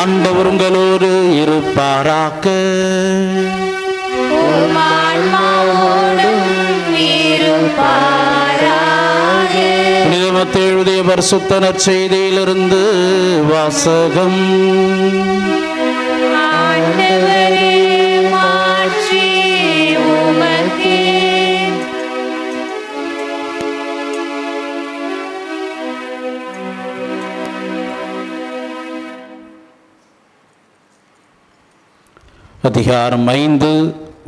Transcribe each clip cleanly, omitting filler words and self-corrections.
ஆண்டவர் உங்களோடு இருப்பாராக. புனித மத்தேயு எழுதிய பரிசுத்த நற்செய்தியிலிருந்து வாசகம். அதிகாரம் 5.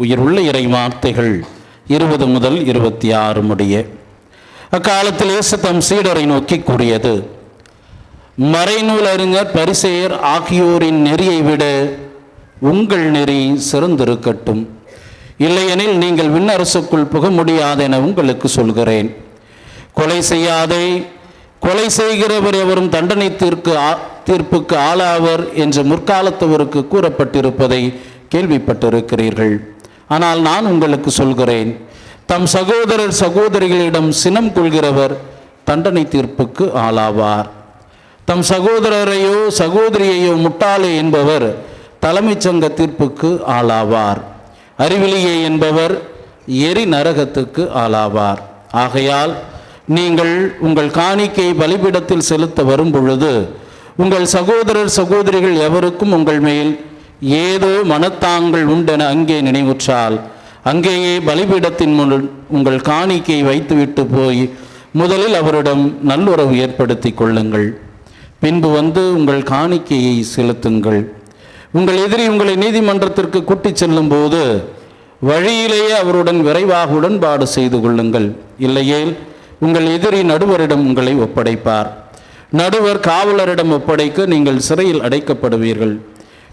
உயிருள்ள இறை வார்த்தைகள் 20 முதல் 26 முடிய. அக்காலத்தில் இயேசு தம் சீடரை நோக்கி கூறியது: மறைநூல் அறிஞர் பரிசேயர் ஆகியோரின் நெறியை விட உங்கள் நெறி சிறந்திருக்கட்டும். இல்லையெனில் நீங்கள் விண்ணரசுக்குள் புக முடியாதென உங்களுக்கு சொல்கிறேன். கொலை செய்யாதே, கொலை செய்கிறவர் எவரும் தண்டனை தீர்ப்புக்கு ஆளாவர் என்று முற்காலத்தவருக்கு கூறப்பட்டிருப்பதை கேள்விப்பட்டிருக்கிறீர்கள். ஆனால் நான் உங்களுக்கு சொல்கிறேன், தம் சகோதரர் சகோதரிகளிடம் சினம் கொள்கிறவர் தண்டனை தீர்ப்புக்கு ஆளாவார். தம் சகோதரரையோ சகோதரியையோ முட்டாளே என்பவர் தலைமைச் சங்க தீர்ப்புக்கு ஆளாவார். அறிவிலியே என்பவர் எரி நரகத்துக்கு ஆளாவார். ஆகையால் நீங்கள் உங்கள் காணிக்கையை பலிபீடத்தில் செலுத்த வரும் பொழுது உங்கள் சகோதரர் சகோதரிகள் எவருக்கும் உங்கள் மேல் ஏதோ மனத்தாங்கள் உண்டென அங்கே நினைவுற்றால் அங்கேயே பலிபீடத்தின் முன் உங்கள் காணிக்கையை வைத்துவிட்டு போய் முதலில் அவரிடம் நல்லுறவு ஏற்படுத்தி கொள்ளுங்கள். பின்பு வந்து உங்கள் காணிக்கையை செலுத்துங்கள். உங்கள் எதிரி உங்களை நீதிமன்றத்திற்கு கூட்டிச் செல்லும் போது வழியிலேயே அவருடன் விரைவாக உடன்பாடு செய்து கொள்ளுங்கள். இல்லையேல் உங்கள் எதிரி நடுவரிடம் உங்களை ஒப்படைப்பார். நடுவர் காவலரிடம் ஒப்படைக்க நீங்கள் சிறையில் அடைக்கப்படுவீர்கள்.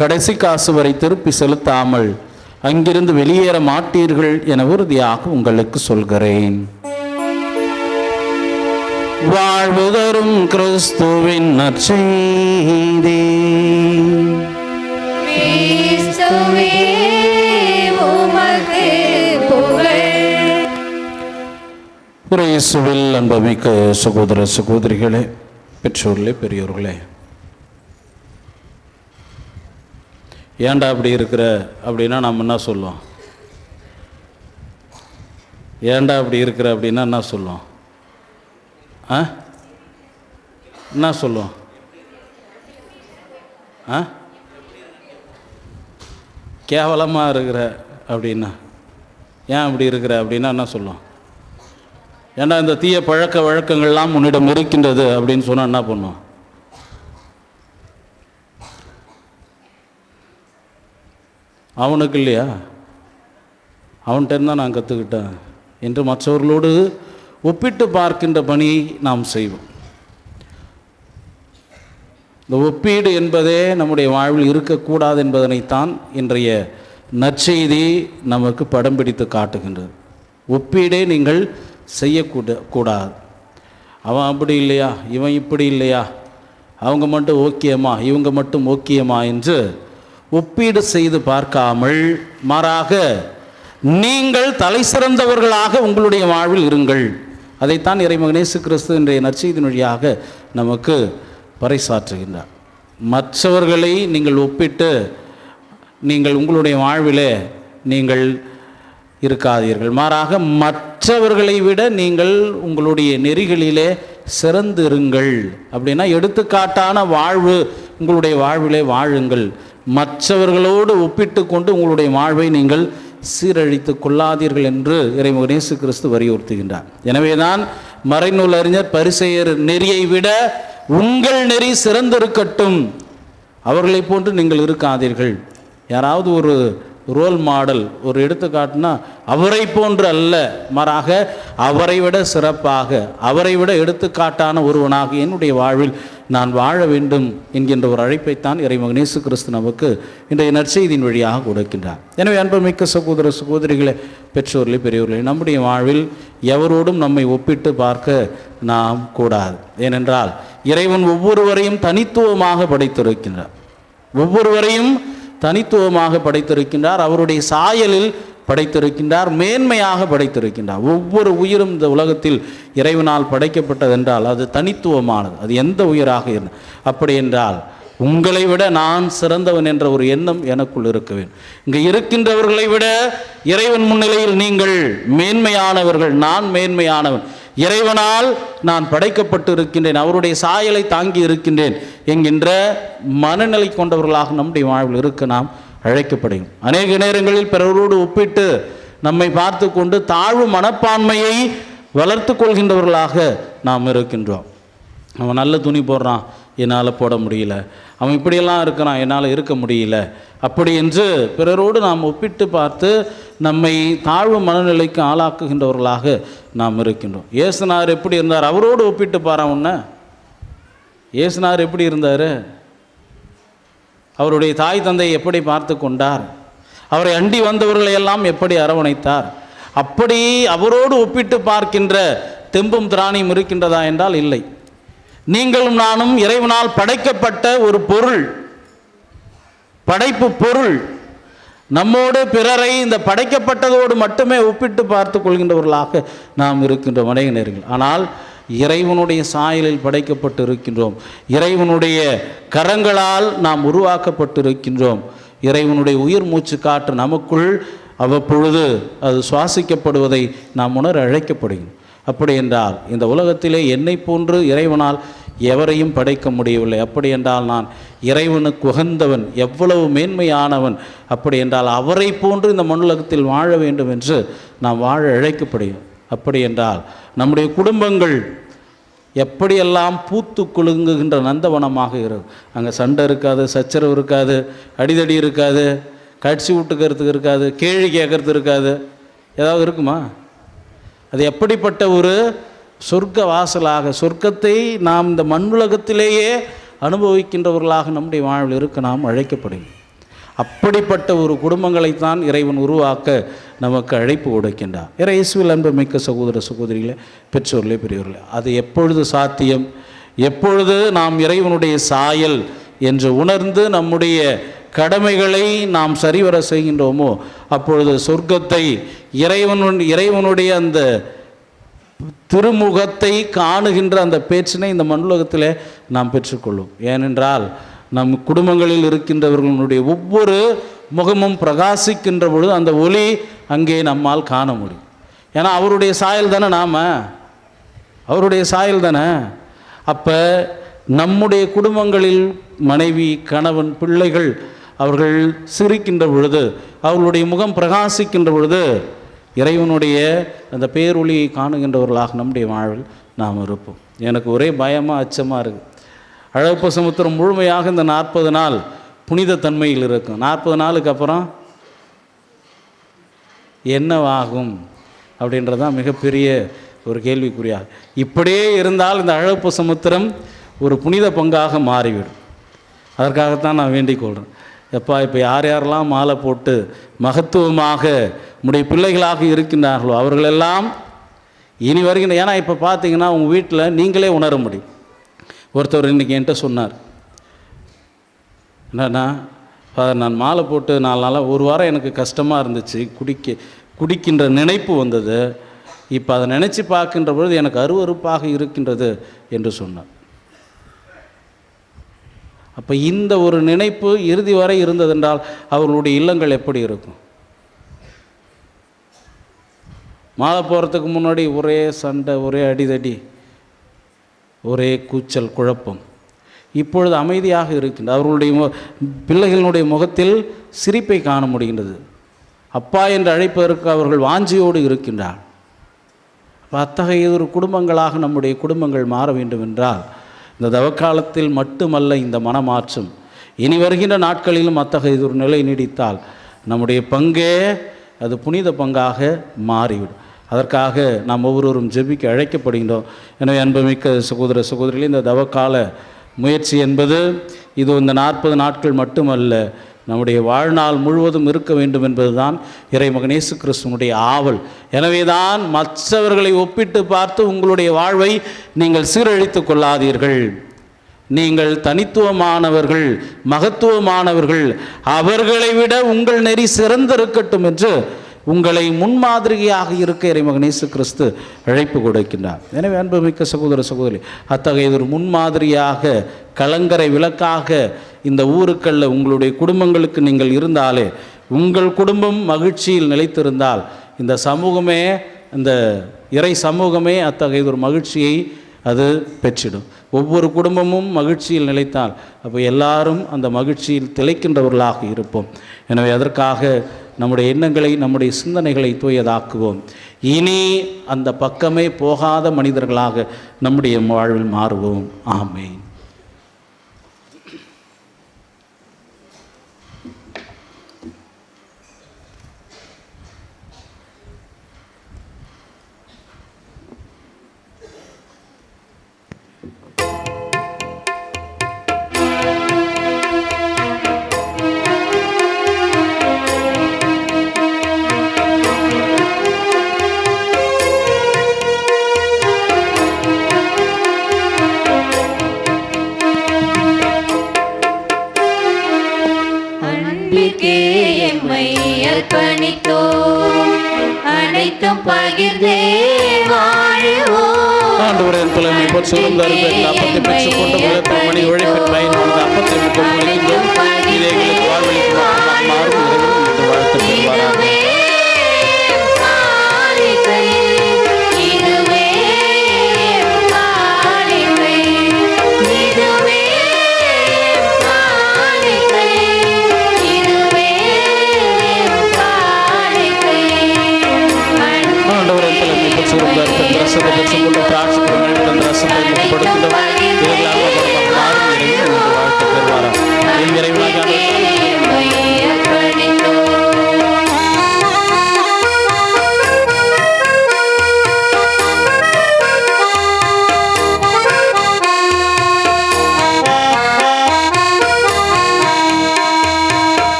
கடைசி காசு வரை திருப்பி செலுத்தாமல் அங்கிருந்து வெளியேற மாட்டீர்கள் என உறுதியாக உங்களுக்கு சொல்கிறேன். வாழ்வு தரும் கிறிஸ்துவின் நற்செய்தி. இயேசுவில் அன்புமிக்க சகோதர சகோதரிகளே, பெற்றோர்களே, பெரியோர்களே, ஏன்டா அப்படி இருக்கிற அப்படின்னா நம்ம என்ன சொல்லுவோம்? ஏன்டா அப்படி இருக்கிற அப்படின்னா என்ன சொல்லுவோம்? என்ன சொல்லுவோம்? கேவலமாக இருக்கிற அப்படின்னா, ஏன் அப்படி இருக்கிற அப்படின்னா என்ன சொல்லுவோம்? ஏன்னா இந்த தீய பழக்க வழக்கங்கள்லாம் உன்னிடம் இருக்கின்றது அப்படின்னு சொன்னால் என்ன பண்ணுவோம்? அவனுக்கு இல்லையா, அவன்கிட்ட இருந்தால் நான் கற்றுக்கிட்டேன் என்று மற்றவர்களோடு ஒப்பிட்டு பார்க்கின்ற பணியை நாம் செய்வோம். இந்த ஒப்பீடு என்பதே நம்முடைய வாழ்வில் இருக்கக்கூடாது என்பதனைத்தான் இன்றைய நற்செய்தி நமக்கு படம் பிடித்து காட்டுகின்றது. ஒப்பீடே நீங்கள் செய்யக்கூடாது. அவன் அப்படி இல்லையா, இவன் இப்படி இல்லையா, அவங்க மட்டும் ஓக்கியமா, இவங்க மட்டும் ஓக்கியமா என்று ஒப்பீடு செய்து பார்க்காமல் மாறாக நீங்கள் தலை சிறந்தவர்களாக உங்களுடைய வாழ்வில் இருங்கள். அதைத்தான் இறைமகன் இயேசு கிறிஸ்து இன்றைய நற்செய்தியின் வழியாக நமக்கு பறைசாற்றுகின்றார். மற்றவர்களை நீங்கள் ஒப்பிட்டு நீங்கள் உங்களுடைய வாழ்விலே நீங்கள் இருக்காதீர்கள். மாறாக மற்றவர்களை விட நீங்கள் உங்களுடைய நெறிகளிலே சிறந்து இருங்கள். அப்படின்னா எடுத்துக்காட்டான வாழ்வு உங்களுடைய வாழ்விலே வாழுங்கள். மற்றவர்களோடு ஒப்பிட்டு கொண்டு உங்களுடைய வாழ்வை நீங்கள் சீரழித்து கொள்ளாதீர்கள் என்று இறைமகன் இயேசு கிறிஸ்து வலியுறுத்துகின்றார். எனவேதான் மறைநூல் அறிஞர் பரிசேயர் நெறியை விட உங்கள் நெறி சிறந்திருக்கட்டும், அவர்களை போன்று நீங்கள் இருக்காதீர்கள். யாராவது ஒரு ரோல் மாடல், ஒரு எடுத்துக்காட்டுனா அவரை போன்று அல்ல, மாறாக அவரை விட சிறப்பாக, அவரை விட எடுத்துக்காட்டான ஒருவனாக என்னுடைய வாழ்வில் நான் வாழ வேண்டும் என்கின்ற ஒரு அழைப்பைத்தான் இறைமகன் இயேசு கிறிஸ்து நமக்கு இன்றைய நற்செய்தியின் வழியாக கொடுக்கின்றார். எனவே அன்புமிக்க சகோதர சகோதரிகளே, பெற்றோர்களே, பெரியவர்களே, நம்முடைய வாழ்வில் எவரோடும் நம்மை ஒப்பிட்டு பார்க்க நாம் கூடாது. ஏனென்றால் இறைவன் ஒவ்வொருவரையும் தனித்துவமாக படைத்திருக்கின்றார். ஒவ்வொருவரையும் தனித்துவமாக படைத்திருக்கின்றார். அவருடைய சாயலில் படைத்திருக்கின்றார், மேன்மையாக படைத்திருக்கின்றார். ஒவ்வொரு உயிரும் இந்த உலகத்தில் இறைவனால் படைக்கப்பட்டதென்றால் அது தனித்துவமானது. அது எந்த உயிராக இருந்தால் அப்படி என்றால் உங்களை விட நான் சிறந்தவன் என்ற ஒரு எண்ணம் எனக்குள் இருக்க வேண்டும். இங்கே இருக்கின்றவர்களை விட இறைவன் முன்னிலையில் நீங்கள் மேன்மையானவர்கள், நான் மேன்மையானவன், இறைவனால் நான் படைக்கப்பட்டு இருக்கின்றேன், அவருடைய சாயலை தாங்கி இருக்கின்றேன் என்கின்ற மனநிலை கொண்டவர்களாக நம்முடைய வாழ்வில் இருக்க நாம் அழைக்கப்படுகிறோம். அநேக நேரங்களில் பிறரோடு ஒப்பிட்டு நம்மை பார்த்து கொண்டு தாழ்வு மனப்பான்மையை வளர்த்து கொள்கின்றவர்களாக நாம் இருக்கின்றோம். அவன் நல்ல துணி போடுறான், என்னால் போட முடியல, அவன் இப்படியெல்லாம் இருக்கிறான், என்னால் இருக்க முடியல, அப்படி என்று பிறரோடு நாம் ஒப்பிட்டு பார்த்து நம்மை தாழ்வு மனநிலைக்கு ஆளாக்குகின்றவர்களாக நாம் இருக்கின்றோம். இயேசுநாதர் எப்படி இருந்தார்? அவரோடு ஒப்பிட்டு பாரு. உன்ன இயேசுநாதர் எப்படி இருந்தார்? அவருடைய தாய் தந்தை எப்படி பார்த்து கொண்டார்? அவரை அண்டி வந்தவர்களை எல்லாம் எப்படி அரவணைத்தார்? அப்படி அவரோடு ஒப்பிட்டு பார்க்கின்ற தெம்பும் திராணியும் இருக்கின்றதா என்றால் இல்லை. நீங்களும் நானும் இறைவனால் படைக்கப்பட்ட ஒரு பொருள், படைப்பு பொருள். நம்மோடு பிறரை இந்த படைக்கப்பட்டதோடு மட்டுமே ஒப்பிட்டு பார்த்து கொள்கின்றவர்களாக நாம் இருக்கின்றோம் அநேக நேரங்கள். ஆனால் இறைவனுடைய சாயலில் படைக்கப்பட்டு இருக்கின்றோம், இறைவனுடைய கரங்களால் நாம் உருவாக்கப்பட்டு இருக்கின்றோம். இறைவனுடைய உயிர் மூச்சு காற்று நமக்குள் அவ்வப்பொழுது அது சுவாசிக்கப்படுவதை நாம் உணர அழைக்கப்படுகிறோம். அப்படி என்றால் இந்த உலகத்திலே என்னை போன்று இறைவனால் எவரையும் படைக்க முடியவில்லை. அப்படி என்றால் நான் இறைவனுக்கு உகந்தவன், எவ்வளவு மேன்மையானவன். அப்படி என்றால் அவரை போன்று இந்த மண்ணுலகத்தில் வாழ வேண்டும் என்று நாம் வாழ அழைக்கப்படுகிறோம். அப்படி என்றால் நம்முடைய குடும்பங்கள் எப்படியெல்லாம் பூத்து குலுங்குகின்ற நந்தவனமாக இருக்கும். அங்கே சண்டை இருக்காது, சச்சரவு இருக்காது, அடிதடி இருக்காது, கட்சி விட்டுக்கிறதுக்கு இருக்காது, கேள்வி கேட்கறது இருக்காது. ஏதாவது இருக்குமா? அது எப்படிப்பட்ட ஒரு சொர்க்க வாசலாக, சொர்க்கத்தை நாம் இந்த மண்ணுலகத்திலேயே அனுபவிக்கின்றவர்களாக நம்முடைய வாழ்வில் இருக்க நாம் அழைக்கப்படுகிறோம். அப்படிப்பட்ட ஒரு குடும்பங்களைத்தான் இறைவன் உருவாக்க நமக்கு அழைப்பு கொடுக்கின்றார். இயேசுவில் அன்பு மிக்க சகோதர சகோதரிகளே, பெற்றோர்களே, பெரியவர்களே, அது எப்பொழுது சாத்தியம்? எப்பொழுது நாம் இறைவனுடைய சாயல் என்று உணர்ந்து நம்முடைய கடமைகளை நாம் சரிவர செய்கின்றோமோ அப்பொழுது சொர்க்கத்தை, இறைவனுடைய அந்த திருமுகத்தை காணுகின்ற அந்த பேச்சினை இந்த மண்ணுலகத்தில் நாம் பெற்றுக்கொள்ளும். ஏனென்றால் நம் குடும்பங்களில் இருக்கின்றவர்களுடைய ஒவ்வொரு முகமும் பிரகாசிக்கின்ற பொழுது அந்த ஒளி அங்கே நம்மால் காண முடியும். ஏன்னா அவருடைய சாயல் தானே, நாம் அவருடைய சாயல் தானே. அப்போ நம்முடைய குடும்பங்களில் மனைவி, கணவன், பிள்ளைகள் அவர்கள் சிரிக்கின்ற பொழுது, அவர்களுடைய முகம் பிரகாசிக்கின்ற பொழுது இறைவனுடைய அந்த பேரொளியை காணுகின்றவர்களாக நம்முடைய வாழ்வில் நாம் இருப்போம். எனக்கு ஒரே பயமாக, அச்சமாக இருக்குது. அழகப்ப சமுத்திரம் முழுமையாக இந்த 40 நாள் புனித தன்மையில் இருக்கும். 40 நாளுக்கு அப்புறம் என்னவாகும் அப்படின்றதான் மிகப்பெரிய ஒரு கேள்விக்குறியாக. இப்படியே இருந்தால் இந்த அழகப்ப சமுத்திரம் ஒரு புனித பங்காக மாறிவிடும். அதற்காகத்தான் நான் வேண்டிக் கொள்கிறேன். எப்பா, இப்போ யார் யாரெல்லாம் மாலை போட்டு மகத்துவமாக நம்முடைய பிள்ளைகளாக இருக்கின்றார்களோ அவர்களெல்லாம் இனி வருகின்ற, ஏன்னா இப்போ பார்த்தீங்கன்னா உங்கள் வீட்டில் நீங்களே உணர முடியும். ஒருத்தர் இன்றைக்கி என்கிட்ட சொன்னார், என்னன்னா நான் மாலை போட்டு 4 நாளாக, ஒரு வாரம் எனக்கு கஷ்டமாக இருந்துச்சு, குடிக்கின்ற நினைப்பு வந்தது, இப்போ அதை நினச்சி பார்க்கின்ற பொழுது எனக்கு அருவருப்பாக இருக்கின்றது என்று சொன்னார். அப்போ இந்த ஒரு நினைப்பு இறுதி வரை இருந்ததென்றால் அவர்களுடைய இல்லங்கள் எப்படி இருக்கும்? மாலை போகிறதுக்கு முன்னாடி ஒரே சண்டை, ஒரே அடிதடி, ஒரே கூச்சல், குழப்பம். இப்பொழுது அமைதியாக இருக்கின்றது. அவர்களுடைய பிள்ளைகளினுடைய முகத்தில் சிரிப்பை காண முடிகின்றது. அப்பா என்று அழைப்பதற்கு அவர்கள் வாஞ்சியோடு இருக்கின்றார். அத்தகைய ஒரு குடும்பங்களாக நம்முடைய குடும்பங்கள் மாற வேண்டும் என்றால் இந்த தவக்காலத்தில் மட்டுமல்ல, இந்த மனமாற்றம் இனி வருகின்ற நாட்களிலும் அத்தகைய ஒரு நிலை நீடித்தால் நம்முடைய பங்கே அது புனித பங்காக மாறிவிடும். அதற்காக நாம் ஒவ்வொருவரும் ஜெபிக்க அழைக்கப்படுகின்றோம். எனவே அன்புமிக்க சகோதர சகோதரிகளே, இந்த தவக்கால முயற்சி என்பது இது இந்த 40 நாட்கள் மட்டுமல்ல, நம்முடைய வாழ்நாள் முழுவதும் இருக்க வேண்டும் என்பதுதான் இறைமகன் இயேசு கிறிஸ்துவனுடைய ஆவல். எனவே தான் மற்றவர்களை ஒப்பிட்டு பார்த்து உங்களுடைய வாழ்வை நீங்கள் சீரழித்து கொள்ளாதீர்கள். நீங்கள் தனித்துவமானவர்கள், மகத்துவமானவர்கள், அவர்களை விட உங்கள் நெறி சிறந்திருக்கட்டும் என்று உங்களை முன்மாதிரியாக இருக்க இறைமகன் இயேசு கிறிஸ்து அழைப்பு கொடுக்கின்றார். எனவே அன்புமிக்க சகோதர சகோதரி, அத்தகைய ஒரு முன்மாதிரியாக, கலங்கரை விளக்காக இந்த ஊருக்களில் உங்களுடைய குடும்பங்களுக்கு நீங்கள் இருந்தாலே, உங்கள் குடும்பம் மகிழ்ச்சியில் நிலைத்திருந்தால், இந்த சமூகமே, இந்த இறை சமூகமே அத்தகைய ஒரு மகிழ்ச்சியை அது பெற்றிடும். ஒவ்வொரு குடும்பமும் மகிழ்ச்சியில் நிலைத்தால் அப்போ எல்லாரும் அந்த மகிழ்ச்சியில் திளைக்கின்றவர்களாக இருப்போம். எனவே அதற்காக நம்முடைய எண்ணங்களை, நம்முடைய சிந்தனைகளை தூயதாக்குவோம். இனி அந்த பக்கமே போகாத மனிதர்களாக நம்முடைய வாழ்வில் மாறுவோம். ஆமென். அனைத்தும் பகிர்ந்தே வாழ்வோம். ஆண்டவரே, புலமை பொற்சொல்லும் தருபேன் அப்பத்தை பெற்றுக் கொண்டு மணி உழைப்பின் பயன்படுத்த அப்பத்தை முக்கியம் இதைகளுக்கு வாழ்வழிக்கு மாறும் இறைவன் என்று வாழ்த்து பெறுவாராக.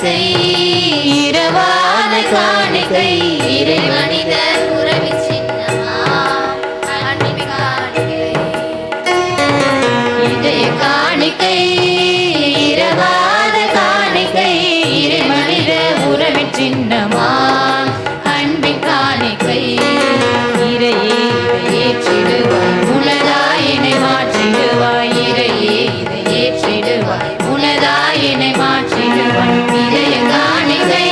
காணிக்கை இரவாத காணிக்கை இறை மனித உறவின் சின்னமா அன்பின் காணிக்கை இதய காணிக்கை இரவாத காணிக்கை இறை மனித உறவின் சின்னமா அன்பின் காணிக்கை இறையே இதை ஏற்றிடுவாய் உனதாயினை மாற்றிடுவாய் இறையே இதை ஏற்றிடுவாய் உனதாயினை மாற்றிடுவாய் இதய காணிக்கை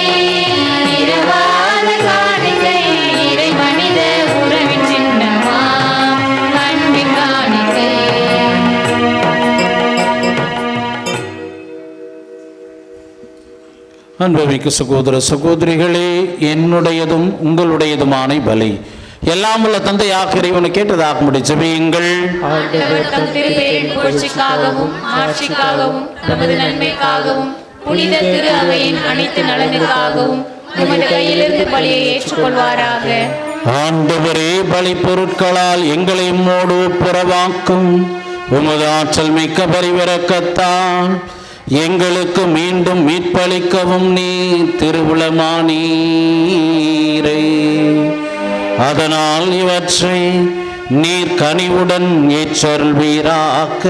இரவாத காணிக்கை இறை மனித உறவின் சின்னமா அன்பின் காணிக்கை அன்புமிக்க சகோதர சகோதரிகளே, என்னுடையதும் உங்களுடையதுமான பலி எல்லாம் உள்ள தந்தையாக இறைவனை கேட்டதாக ஜெபியுங்கள். ஆண்டவர் தம் திருப்பெயரின் புகழ்ச்சிக்காகவும் ஆட்சிக்காகவும் நமது நன்மைக்காகவும் புனித திரு அவையின் அனைத்து நலனுக்காகவும் நமது கையிலிருந்து பலியை ஏற்றுக்கொள்வாராக. ஆண்டவரே, பலி பொருட்களால் எங்களை உம்மோடு புறவாக்கும் உமது ஆற்றல் மிக்க பரிவிரக்கத்தால் எங்களுக்கு மீண்டும் மீட்பளிக்கவும் நீ திருவுளமானீரே. அதனால் இவற்றை நீர் கனிவுடன் ஏற்றருள்வீராக.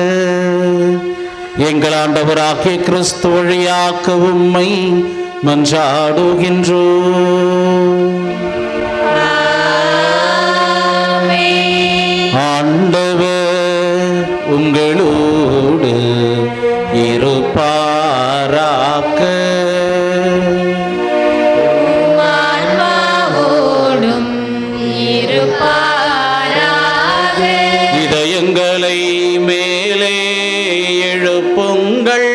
எங்கள் ஆண்டவராகிய கிறிஸ்து வழியாக உம்மை மன்றாடுகின்றோம். ஆண்டவர் உங்களோடு இருப்பாராக. ஆன்மாவோடும் இருப்பாராக. இதயங்களை மேலே எழுப்புங்கள்.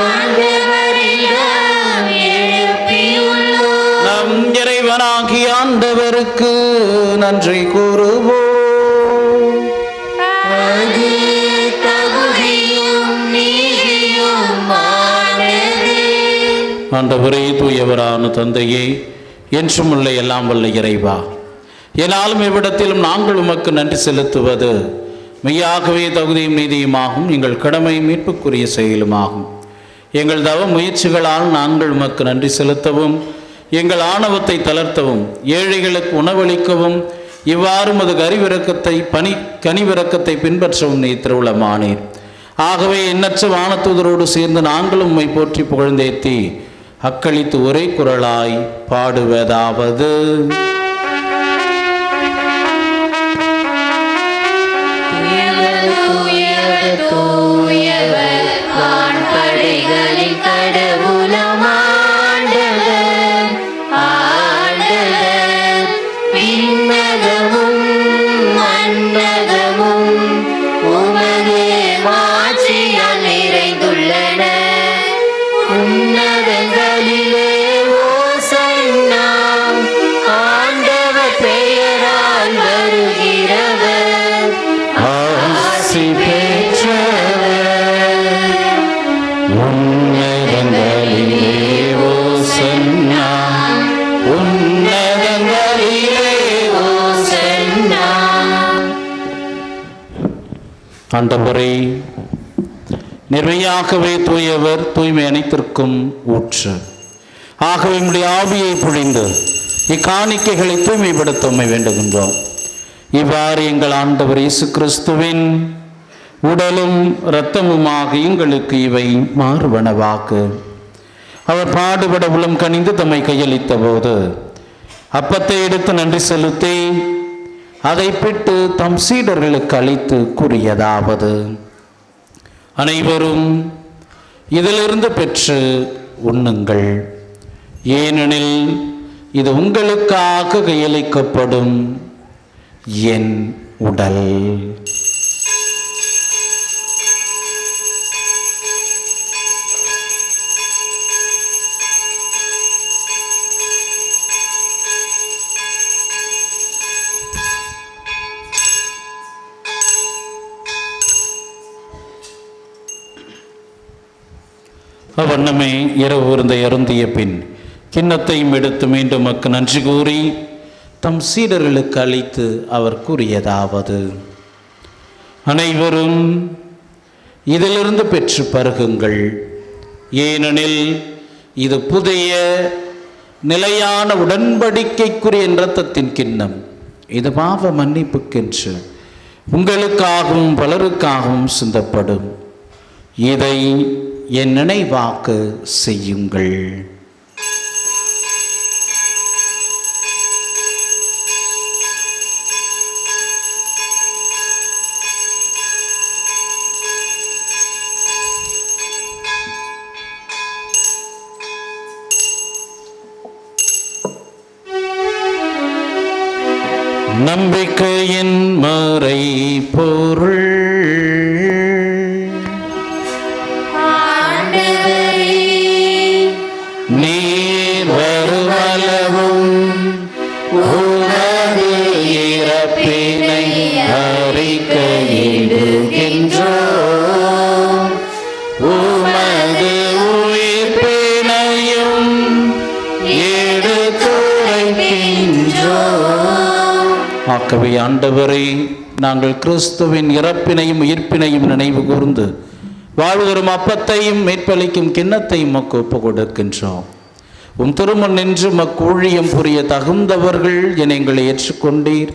ஆண்டவரிடம் எழுப்பியுள்ளோம். நம் இறைவனாகிய ஆண்டவருக்கு நன்றி கூறுவோம். அது தகுதியும் நீதியுமானது. ஆண்டவரே, தூயவரான தந்தையே, என்றும் உள்ள எல்லாம் வல்ல இறைவா, என்னாலும் இவ்விடத்திலும் நாங்கள் உமக்கு நன்றி செலுத்துவது மெய்யாகவே தகுதியும் நீதியுமாகும். எங்கள் கடமை மீட்புக்குரிய செயலுமாகும். எங்கள் தவ முயற்சிகளால் நாங்கள் உமக்கு நன்றி செலுத்தவும், எங்கள் ஆணவத்தை தளர்த்தவும், ஏழைகளுக்கு உணவளிக்கவும், இவ்வாறு மது கனிவிரக்கத்தை பின்பற்றவும் நீ திருவுளமானீர். ஆகவே எண்ணற்ற வானதூதரோடு சேர்ந்து நாங்களும் உம்மை போற்றி புகழ்ந்தேத்தி அக்களித்து ஒரே குரலாய் பாடுவதாவது: தூயவர் தூயவர் வான்படைகளின் கடவுளம் ஆண்டவர். ஆண்டவர் விண்ணகமும் மண்ணகமும் உமது மாட்சியால் நிறைந்துள்ளன. உன்னதங்களிலே ஓசன்னா, ஆண்டவர் பெயரால் வருகிறவர் ஆசி பெற்றவர். உன்னதங்களிலே ஓசன்னா, உன்னதங்களிலே ஓசன்னா. ஆண்டவரே, நிறையாகவே தூயவர், தூய்மை அனைத்திற்கும் ஊற்று. ஆகவே உம்முடைய ஆவியை பொழிந்து இக்காணிக்கைகளை தூய்மைப்படுத்த உம்மை வேண்டுகின்றோம். இவ்வாறு எங்கள் ஆண்டவர் இயேசு கிறிஸ்துவின் உடலும் இரத்தமுமாக எங்களுக்கு இவை மாறுவனவாக. அவர் பாடுபட உளம் கனிந்து தம்மை கையளித்த போது அப்பத்தை எடுத்து நன்றி செலுத்தி அதை பிட்டு தம் சீடர்களுக்கு அளித்து கூறியதாவது: அனைவரும் இதிலிருந்து பெற்று உண்ணுங்கள். ஏனெனில் இது உங்களுக்காக கையளிக்கப்படும் என் உடல். அவ்வண்ணமே இரவு விருந்தை அருந்திய பின் கிண்ணத்தையும் எடுத்து மீண்டும் மக்கு நன்றி கூறி தம் சீடர்களுக்கு அளித்து அவர் கூறியதாவது: அனைவரும் இதிலிருந்து பெற்று பருகுங்கள். ஏனெனில் இது புதிய நிலையான உடன்படிக்கைக்குரிய இரத்தத்தின் கிண்ணம். இது பாவ மன்னிப்புக்கென்று உங்களுக்காகவும் பலருக்காகவும் சிந்தப்படும். இதை என் நினைவாக்க செய்யுங்கள். நம்பிக்கையின் மறை பொருள். நீர் வருவளவும் உமது இறப்பினை அறிக்கையிடுகின்றோம், உமது உயிர்ப்பினையும் எடுத்துரைக்கின்றோம். ஆகவே ஆண்டவரே, நாங்கள் கிறிஸ்துவின் இறப்பினையும் உயிர்ப்பினையும் நினைவு கூர்ந்து வாழ்வதரும் அப்பத்தையும் மீட்பளிக்கும் கிண்ணத்தையும் மக்கு ஒப்பு கொடுக்கின்றோம். உம் திருமுன் நின்று மக்கு ஊழியம் புரிய தகுந்தவர்கள் என எங்களை ஏற்றுக்கொண்டீர்.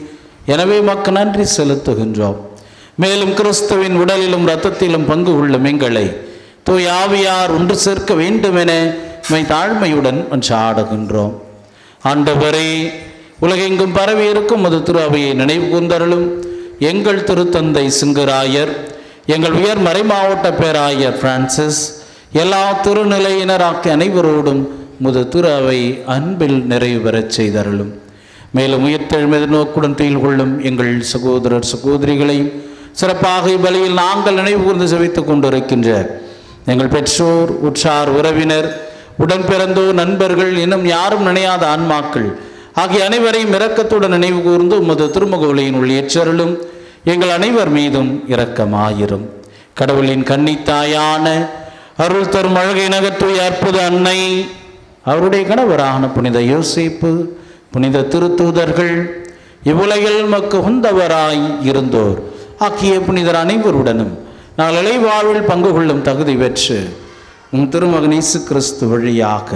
எனவே மக்கு நன்றி செலுத்துகின்றோம். மேலும் கிறிஸ்துவின் உடலிலும் இரத்தத்திலும் பங்கு கொள்ளும் எங்களை தூய் ஆவியார் ஒன்று சேர்க்க வேண்டும் என தாழ்மையுடன் மன்றாடுகின்றோம். ஆண்டவரே, உலகெங்கும் பரவி இருக்கும் அது திரு அவையை நினைவு கூர்ந்தருளும். எங்கள் திருத்தந்தை சிங்கராயர், எங்கள் உயர் மறைமாவட்ட பேராயர் பிரான்சிஸ், எல்லா திருநிலையினர் ஆகிய அனைவரோடும் முது திரு அவை அன்பில் நிறைவு பெறச் செய்தருளும். மேலும் உயிர்த்தெழுமதி நோக்குடன் துயில் கொள்ளும் எங்கள் சகோதரர் சகோதரிகளையும் சிறப்பாக இப்பலியில் நாங்கள் நினைவு கூர்ந்து செவித்துக் கொண்டிருக்கின்ற எங்கள் பெற்றோர், உற்றார், உறவினர், உடன் பிறந்தோர், நண்பர்கள், இன்னும் யாரும் நினையாத ஆன்மாக்கள் ஆகிய அனைவரையும் இரக்கத்துடன் நினைவு கூர்ந்து உமது திருமுகவலியின் உள் ஏற்றருளும். எங்கள் அனைவர் மீதும் இரக்கமாயிரும். கடவுளின் கன்னித்தாயான அருள் தரும் அழகை நகர்த்துய அற்புத அன்னை, அவருடைய கணவரான புனித யோசேப்பு, புனித திருத்தூதர்கள், இவ்வுலகில் மக்கு உந்தவராய் இருந்தோர் ஆகிய புனிதர் அனைவருடனும் நாங்கள் இலைவாழ்வில் பங்கு கொள்ளும் தகுதி பெற்று உம் திருமகன் இயேசு கிறிஸ்து வழியாக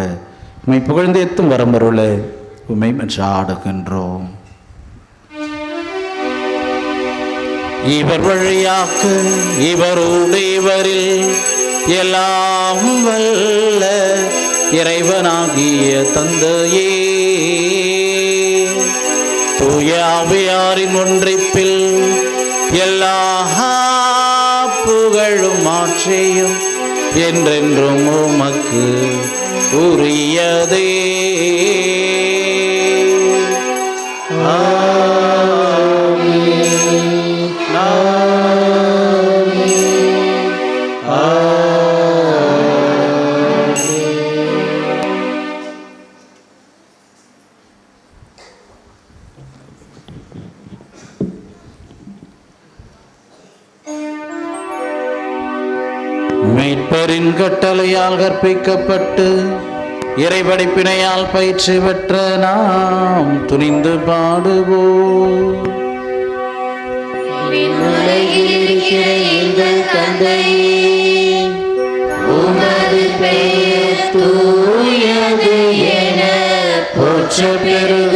உம்மை புகழ்ந்தேத்தும் வரமருள உம்மை மன்றாடுகின்றோம். இவர் வழியாக இவரோடு இவரில் எல்லாம் வல்ல இறைவனாகிய தந்தையே, தூய ஆவியாரின் ஒன்றிப்பில் எல்லா புகழும் ஆட்சியும் என்றென்றும் உமக்கு உரியதே. மீட்பரின் கட்டளையால் கற்பிக்கப்பட்டு இறைபடிப்பினையால் பயிற்சி பெற்ற நாம் துணிந்து பாடுவோம். உலகில் இருக்கிற எங்கள் தந்தையே, உமது பெயர் தூயது என போற்ற பெறுக.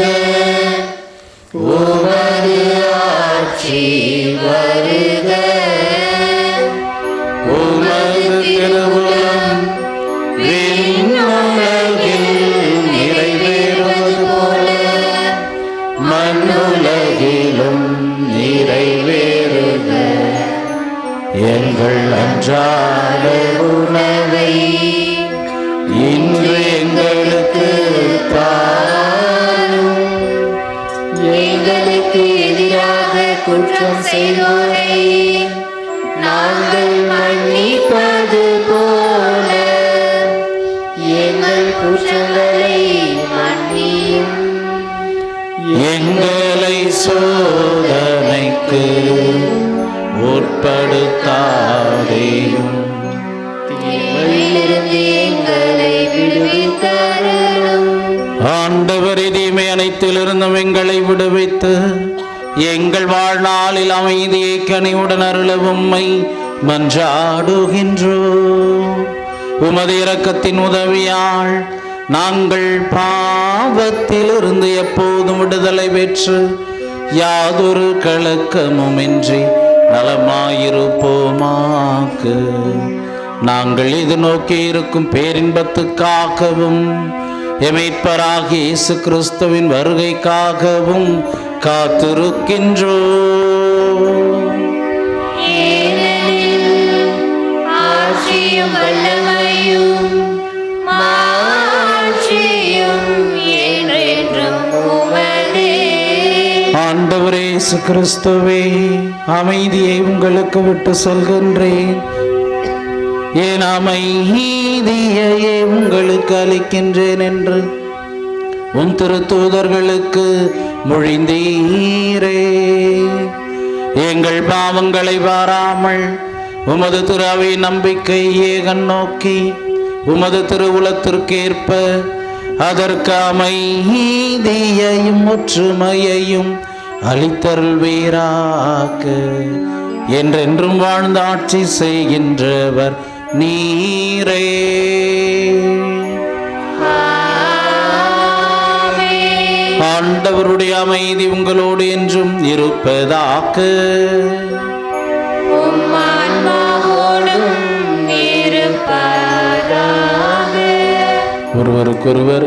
உமது ஆட்சி வருக. உமது திருவுளம் விண்ணுலகில் நிறைவேறுவது போல மண்ணுலகிலும் நிறைவேறுக. எங்கள் அன்றாட உணவை இன்று எங்களுக்கு தாரும். எங்களுக்கு எதிராக குற்றம் செய்தோரை நாங்கள் மன்னிப்பது போல எங்கள் குற்றங்களை மன்னியும். எங்களை சோதனைக்கு உட்படுத்தாதேயும், தீமையிலிருந்து எங்களை விடுவித்தருளும். ஆண்டவர் தீமை அனைத்திலிருந்தும் எங்களை விடுவித்து எங்கள் வாழ்நாளில் அமைதியை கனிவுடன் அருள உம்மை மன்றாடுகின்றோம். உமது இரக்கத்தின் உதவியால் நாங்கள் பாவத்திலிருந்து எப்போதும் விடுதலை பெற்று யாதொரு கலக்கமுமின்றி நலமாயிருப்போமாக. நாங்கள் இது நோக்கி இருக்கும் பேரின்பத்துக்காகவும் எமைப்பராகிய இயேசு கிறிஸ்துவின் வருகைக்காகவும் காத்திருக்கின்றோம். ஆட்சியும் வல்லமையும் மாட்சியும் என்றென்றும் உமதே. ஆண்டவரே இயேசு கிறிஸ்துவே, அமைதியை உங்களுக்கு விட்டு சொல்கின்றேன், என் அமைதியையே உங்களுக்கு அளிக்கின்றேன் என்று உம் திருத்தூதர்களுக்கு மொழிந்தீரே. எங்கள் பாவங்களை பாராமல் உமது திரு அவை நம்பிக்கை ஏகன் நோக்கி உமது திருவுளத்திற்கேற்ப அதற்கு அமைதியையும் ஒற்றுமையையும் அளித்தருள்வீராக. என்றென்றும் வாழ்ந்து ஆட்சி செய்கின்றவர் நீரே. ஆண்டவருடைய அமைதி உங்களோடு என்றும் இருப்பதாக. ஒருவருக்கொருவர்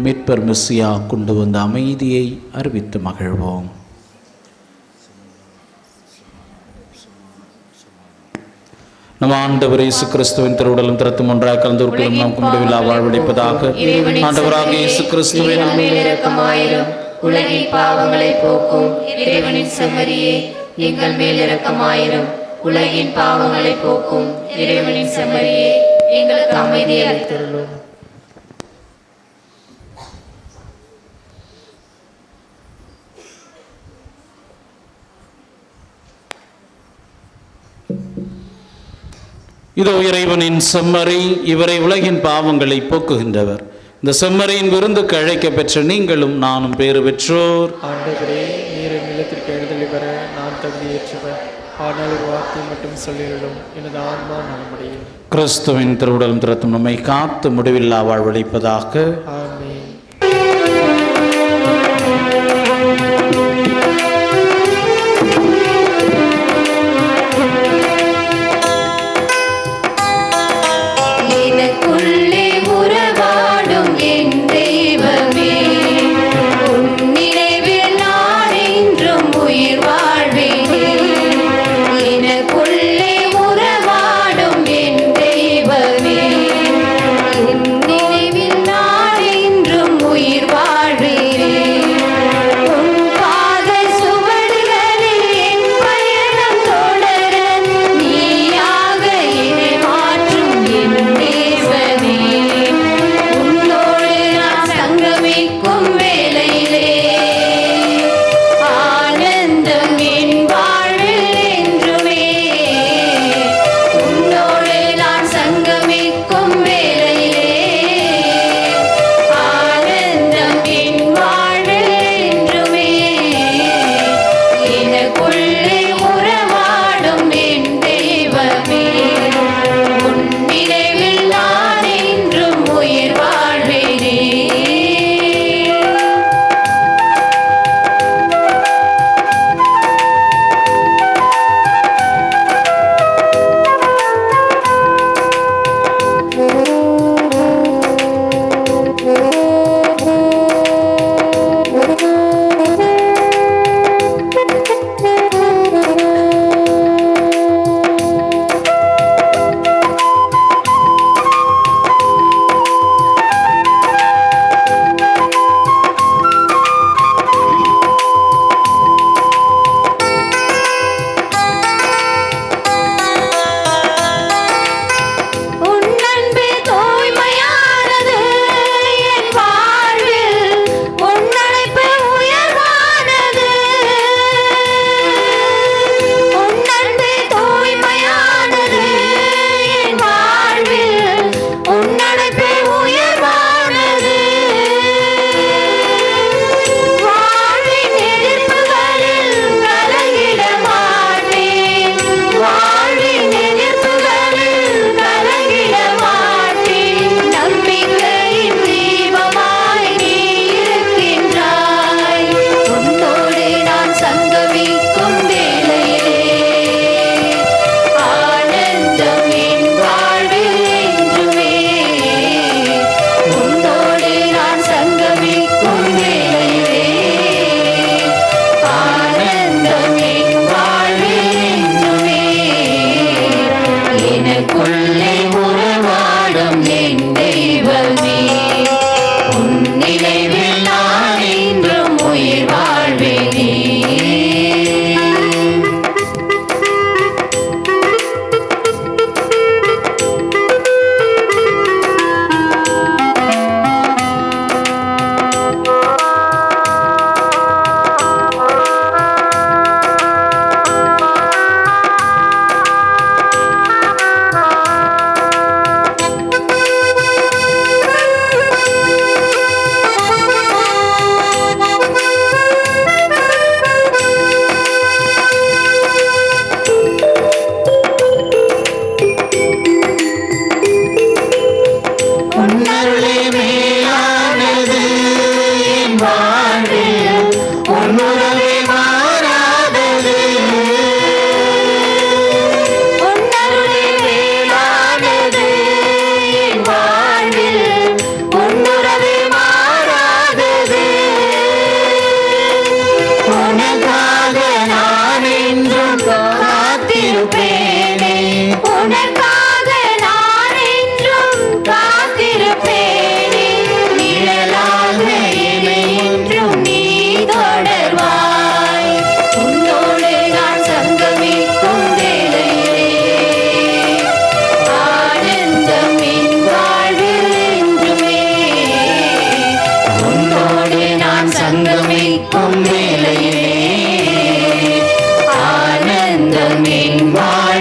மீட்பர் மெசியா கொண்டு வந்த அமைதியை அறிவித்து மகிழ்வோம். நம் ஆண்டவர் இயேசு கிறிஸ்துவின் திருவுடலும் திறத்தும் ஒன்றாக கலந்தோர்களும் நாம் கும்பிடுவிழா வாழ்வடைப்பதாக. ஆண்டவராக இயேசு கிறிஸ்துவின் இரக்கமாயிரும். உலகின் பாவங்களை போக்கும் இறைவனின் செம்மறியே, எங்கள் மேல் இரக்கமாயிரும். உலகின் பாவங்களை போக்கும் இறைவனின் செம்மறியே, எங்களுக்கு அமைதி அளித்தருளும். இதோ இறைவனின் செம்மறி, இவரை உலகின் பாவங்களை போக்குகின்றவர். இந்த செம்மறியின் விருந்துக்கு அழைக்க பெற்ற நீங்களும் நானும் பேறு பெற்றோர். ஆண்டவரே, நீர் நிலத்திற்கு எழுதலை பெற நான் தகுதியேற்றவர். ஆனால் ஒரு வார்த்தை மட்டும் சொல்லிவிடும், எனது ஆன்மா நலமடையும். கிறிஸ்துவின் திருவுடலும் திறத்தும் நம்மை காத்து முடிவில்லா வாழ்வளிப்பதாக. ஆமென். நினைவில் நாடே காத்திருப்பேனே உனக்காக நான் என்றும் காத்திருப்பேனே நிழலாக என்னை என்றும் நீ தொடர்வாய் உன்னோடு நான் சங்கமிக்கும் வேளையிலே ஆனந்தம் என் வாழ்வில் என்றுமே உன்னோடு நான் சங்கமிக்கும் வேளையிலே ஆனந்தம் என் வாழ்வில்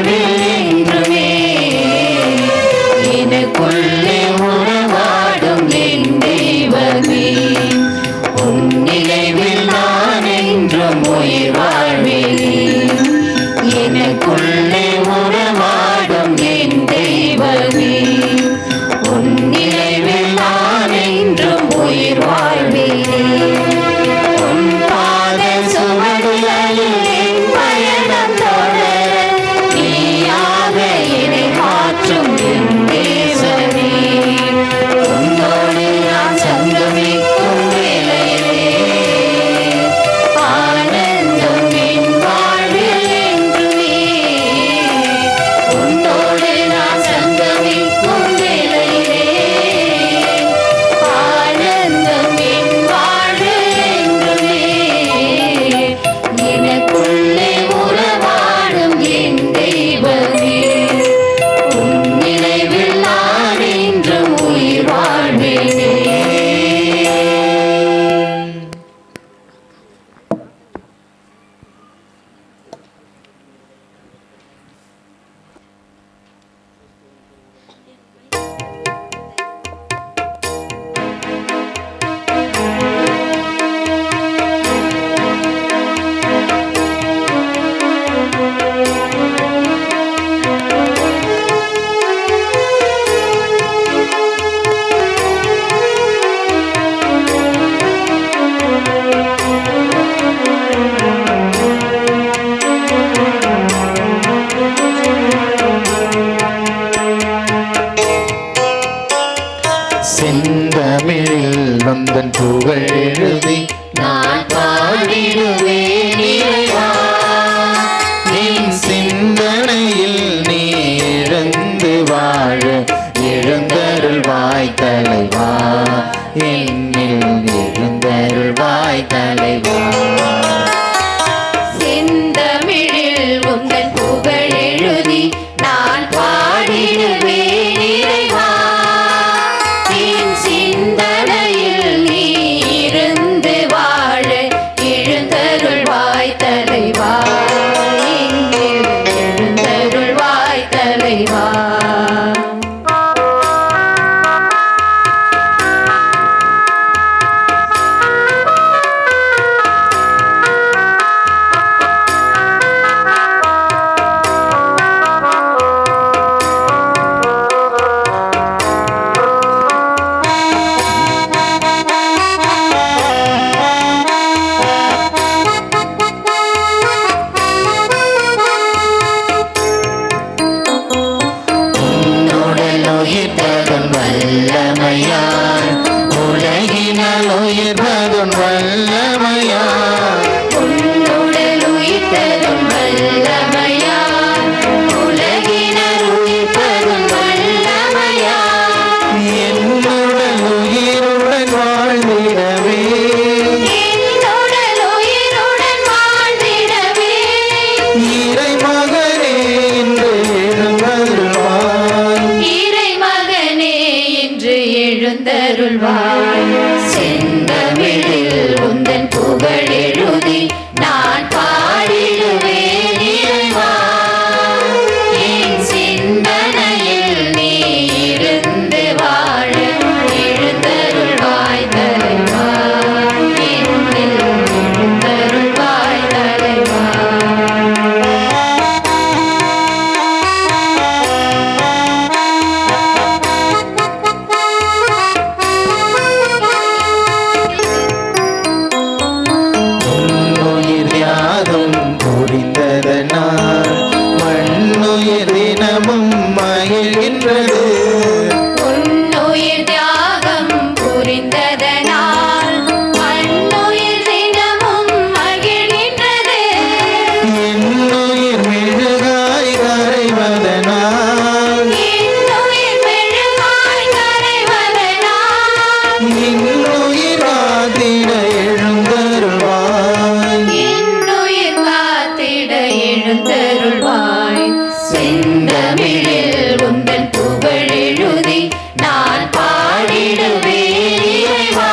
செந்தமிழில் உந்தன் புகழெழுதி நான் பாடிடுவேன் இறைவா.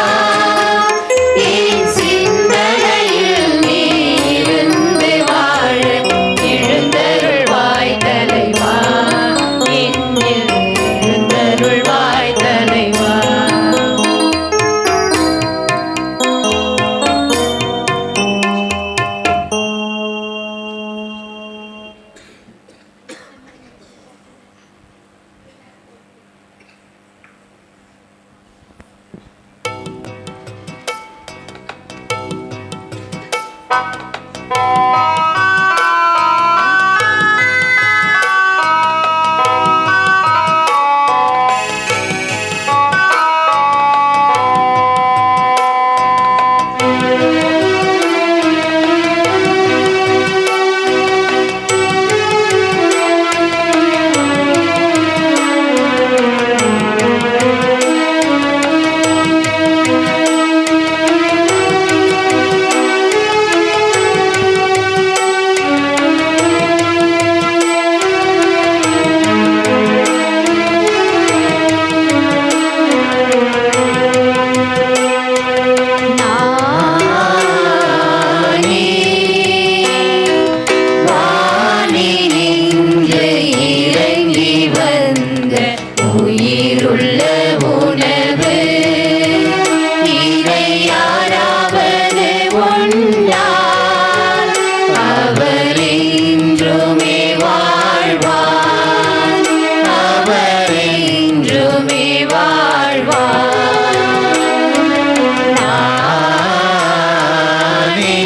என் சிந்தனையில் நீ இருந்து வாழ எழுந்தருள்வாய் தலைவா. என்னில் எழுந்தருள்வாய் தலைவா. உயிருள்ள உணவு இறையாராவது உண்டார் அவர் என்றுமே வாழ்வார். அவர் என்றுமே வாழ்வார். நானே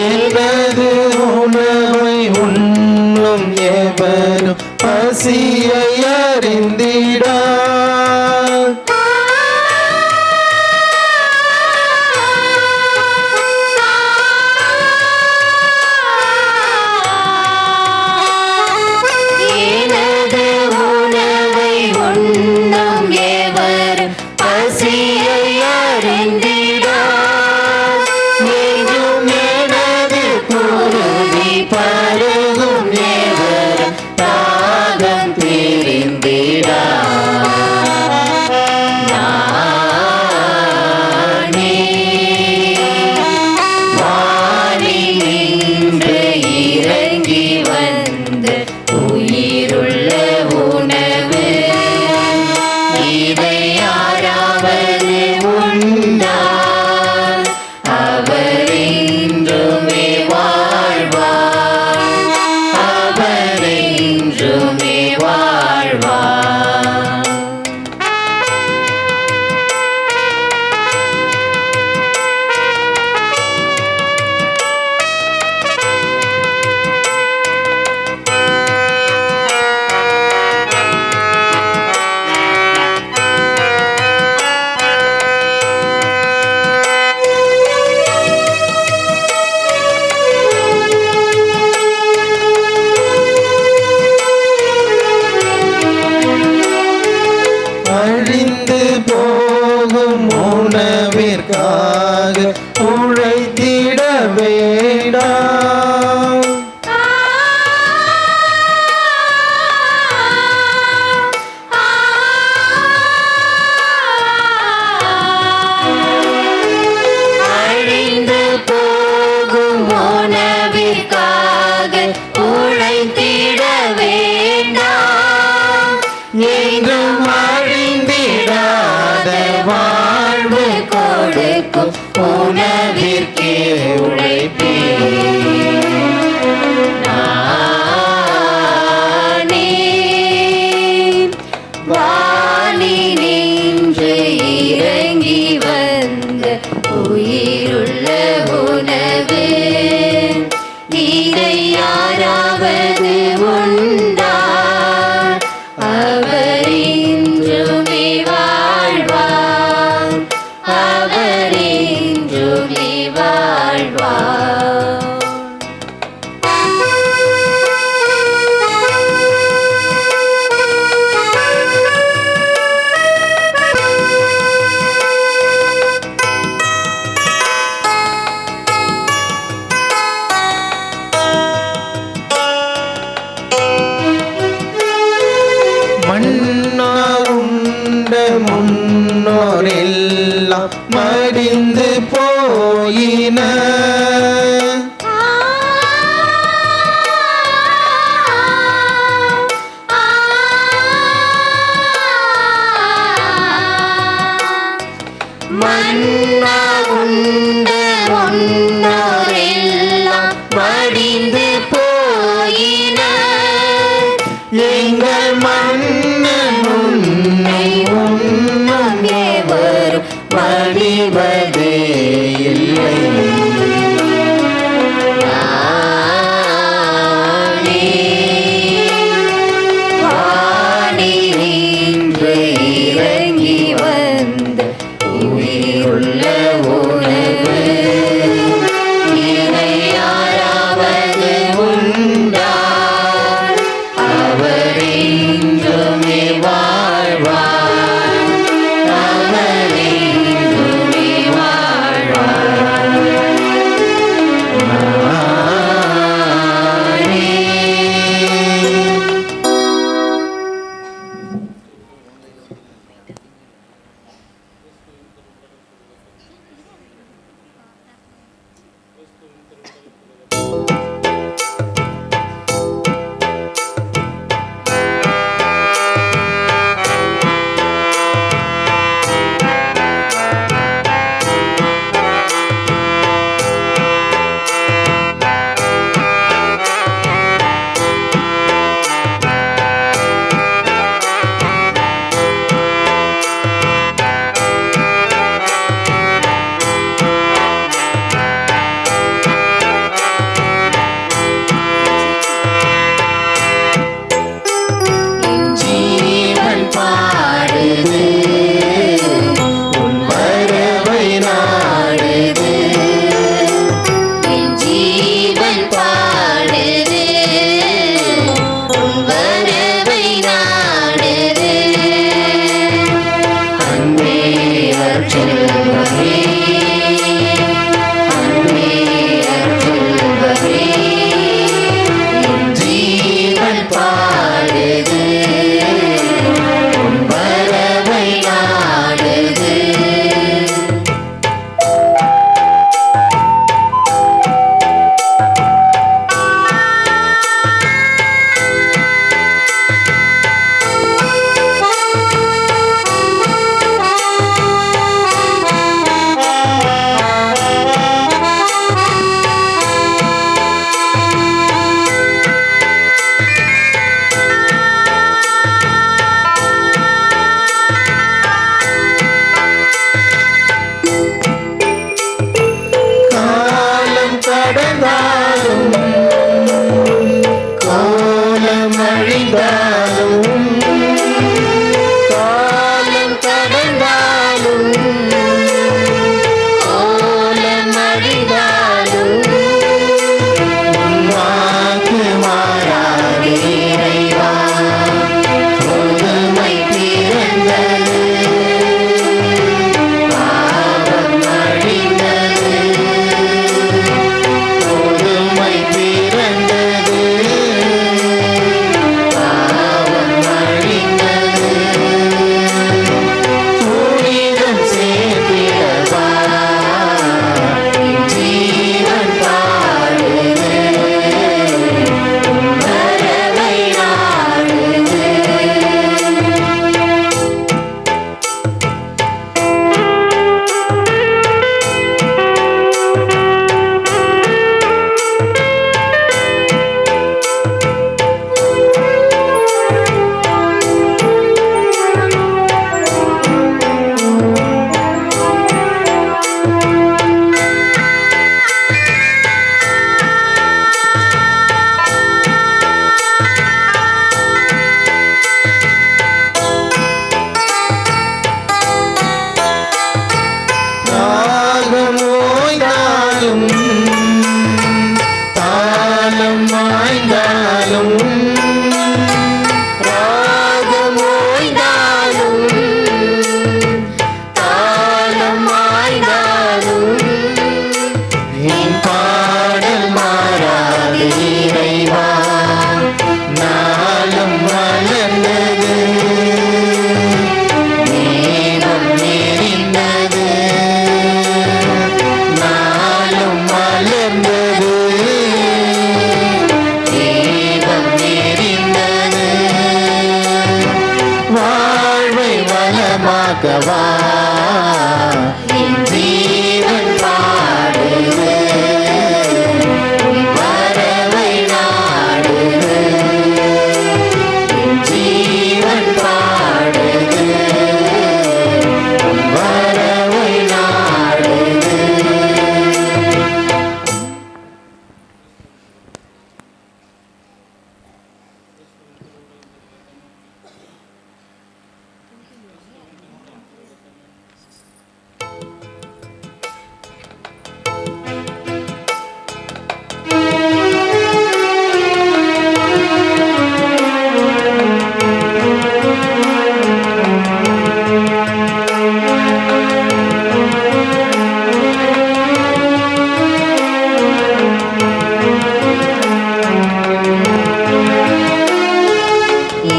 எனது உணவை உண்ணும் எவரும் பசியை அறிந்திடார். எனது உணவை உண்ணும் எவரும் பசியை அறிந்திடார். எங்கும் எனது குருதி பருகும் எவரும் தாகம் தீர்ந்திடார். நானே வானினின்று இறங்கி வந்த உயிருள்ள உணவு இதை யாராவது உண்டார் அவர் என்றுமே வாழ்வார். அவர் என்றுமே வாழ்வார். அழிந்து போகும் உணவிற்காக உழைத்திட வேண்டாம். அழிந்து போகும் உணவிற்காக உழைத்திட வேண்டாம். என்றும் அழிந்திடாத வாழ்வு கொடுக்கும் உணவிற்கே உழைப்பேன். நானே வானினின்று வாழ்வார், அவர் என்றுமே வாழ்வார். மன்னாருண்ட முன்னோரெல்லாம் மடிந்து போயின. மன்னா உண்ட முன்னோரெல்லாம் மடிந்து போயின. எங்கள் மன்னன் உன்னை உண்ணும் எவரும் மடிவதே இல்லை. வானின்று இறங்கி வந்த உயிருள்ள உணவு நலமாகவா என் ஜீவன் பாடுது வரவை நாடுது என் ஜீவன் பாடுது வரவை நாடுது.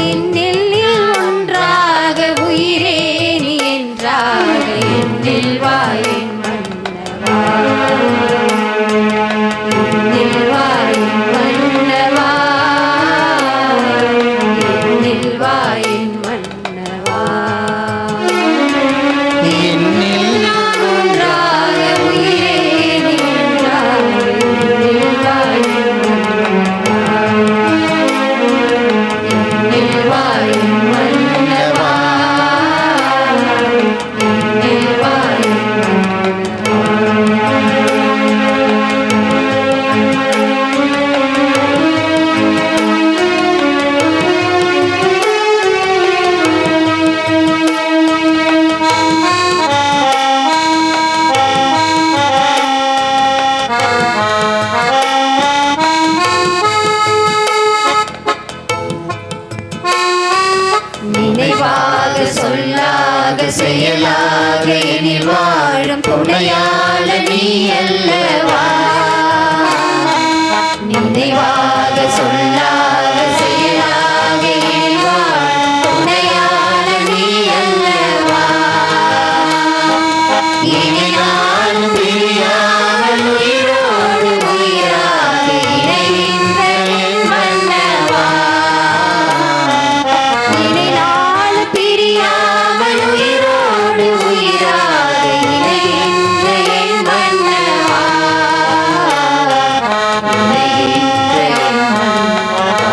என்னில் ஒன்றாக உயிரே நீ என்றாக என்னில் வா என் மன்னவா என்னில் வா என் மன்னவா என்னில் வா என் மன்னவா என்னில் ஒன்றாக உயிரே நீ என்றாக என்னில் வா என் மன்னவா என்னில் வா என் மன்னவா என்னில் வா என் நினைவாக சொல்லாக செயலாக எனில் வாழும் துணையாள நீ அல்லவா நினைவாக சொல்லாக செயலாக எனில் வாழும் துணையாள நீ அல்லவா இனியாலும் பிரியாமல் உயிரோடு உயிராக இணைகின்ற என் மன்னவா இனிநாள் பிரியாமல் உயிரோடு உயிராக இணைகின்ற என் மன்னவா இணைகின்ற என் மன்னவா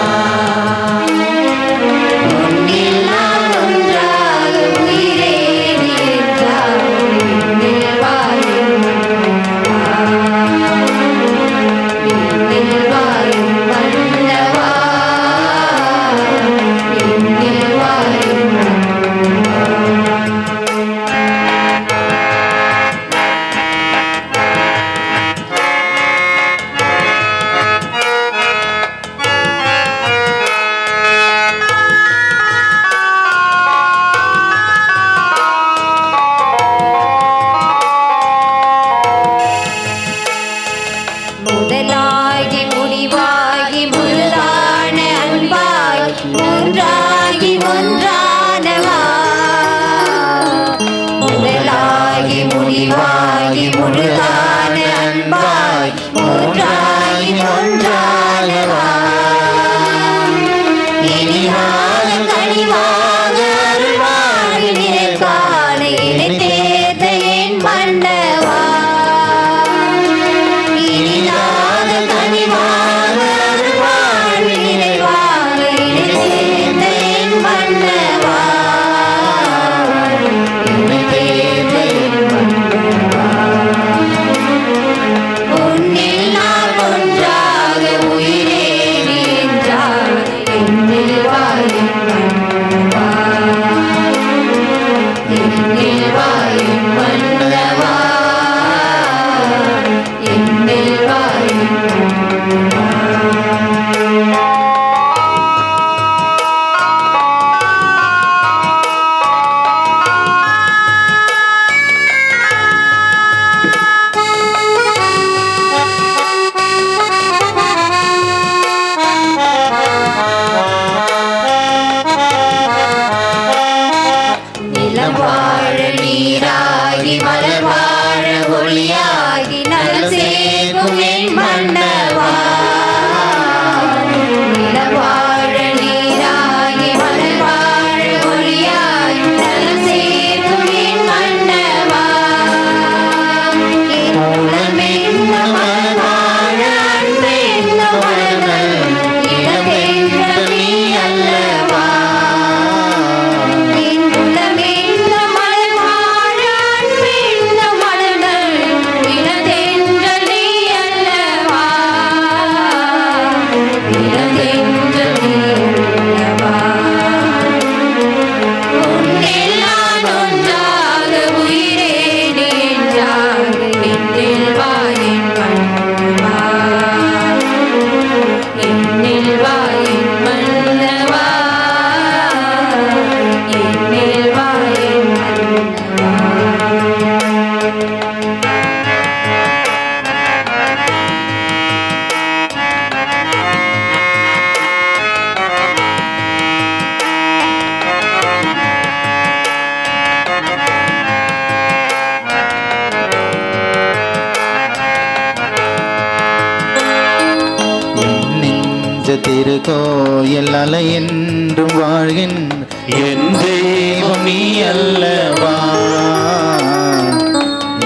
திருக்கோயில் அலை என்றும் வாழ்கின்ற என் தெய்வம் நீ அல்லவா.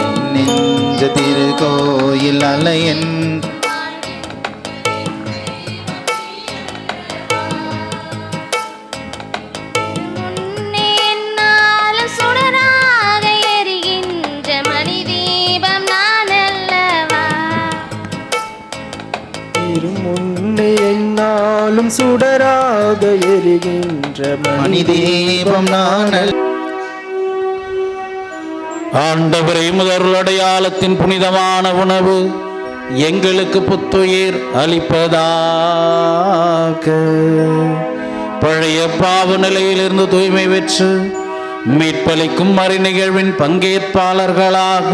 என் நெஞ்ச திருக்கோயில் அலை என்று என்னாலும் சுடராக எரிகின்ற மணி தீபம் நானல். ஆண்டவரே, முதல் அடையாளத்தின் புனிதமான உணவு எங்களுக்கு புத்துயிர் அளிப்பதாக. பழைய பாவ நிலையிலிருந்து தூய்மை பெற்று மீட்பளிக்கும் மறைநிகழ்வின் பங்கேற்பாளர்களாக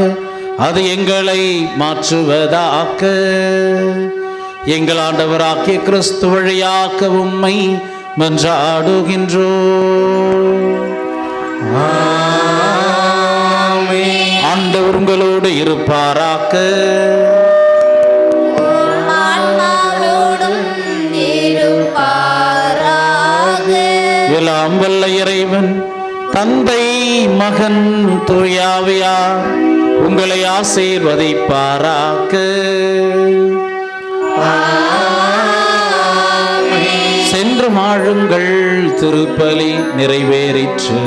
அது எங்களை மாற்றுவதாக. எங்கள் ஆண்டவராகிய கிறிஸ்து வழியாக உம்மை மன்றாடுகின்றோம். ஆண்டவர் உங்களோடு இருப்பாராக. எல்லாம் வல்ல இறைவன் தந்தை, மகன், தூய ஆவியார் உங்களை ஆசீர்வதிப்பாராக. சென்று மாழுங்கள், திருப்பலி நிறைவேறிற்று.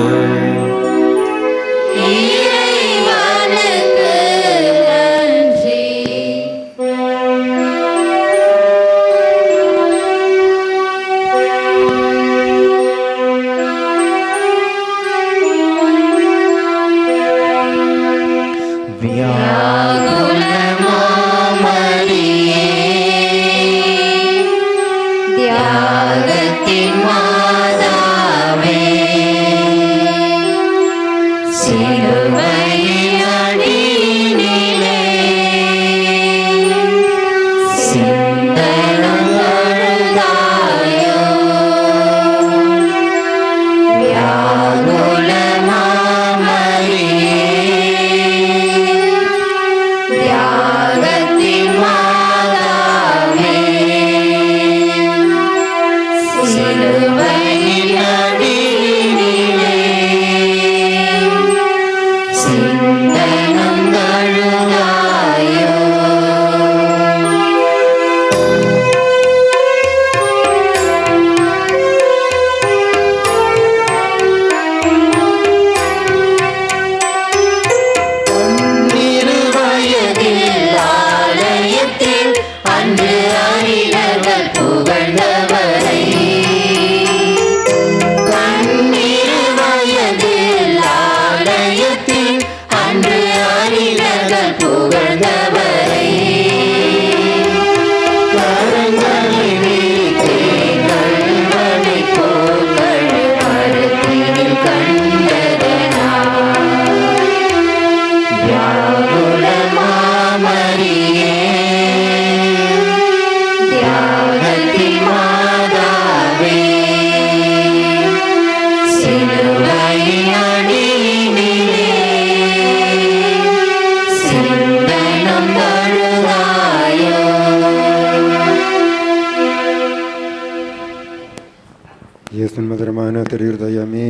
மதுரமான திருதயமே,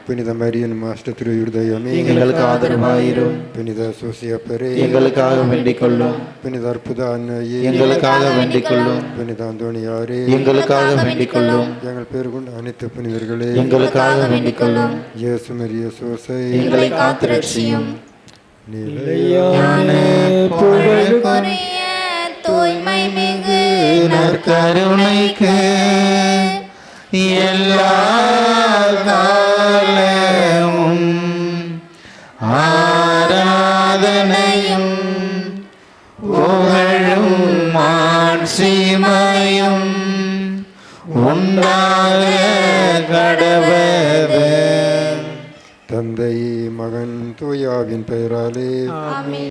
புனித மரியன் மாஸ்டர் திருதயமே, எங்களுக்கு ஆதரவாயிரும். புனித சூசியப்பரே, எங்களுக்காக வேண்டிக் கொள்ளும். புனித அற்புத அன்னையே, எங்களுக்காக வேண்டிக் கொள்ளும். புனித அந்தோணியாரே, எங்களுக்காக வேண்டிக் கொள்ளும். எங்கள் பேர் கொண்ட அனைத்து புனிதர்களே, எங்களுக்காக வேண்டிக் கொள்ளும். இயேசு மரிய சோசை, எங்களை காத்து ரட்சியும். நிலையான புகழுக்குரிய தூய்மை மிகு நற்கருணைக்கு எல்லா காலமும் ஆராதனையும் புகழும் மாட்சிமையும் உண்டாக கடவது. தந்தை, மகன், தூயாவின் பெயராலே.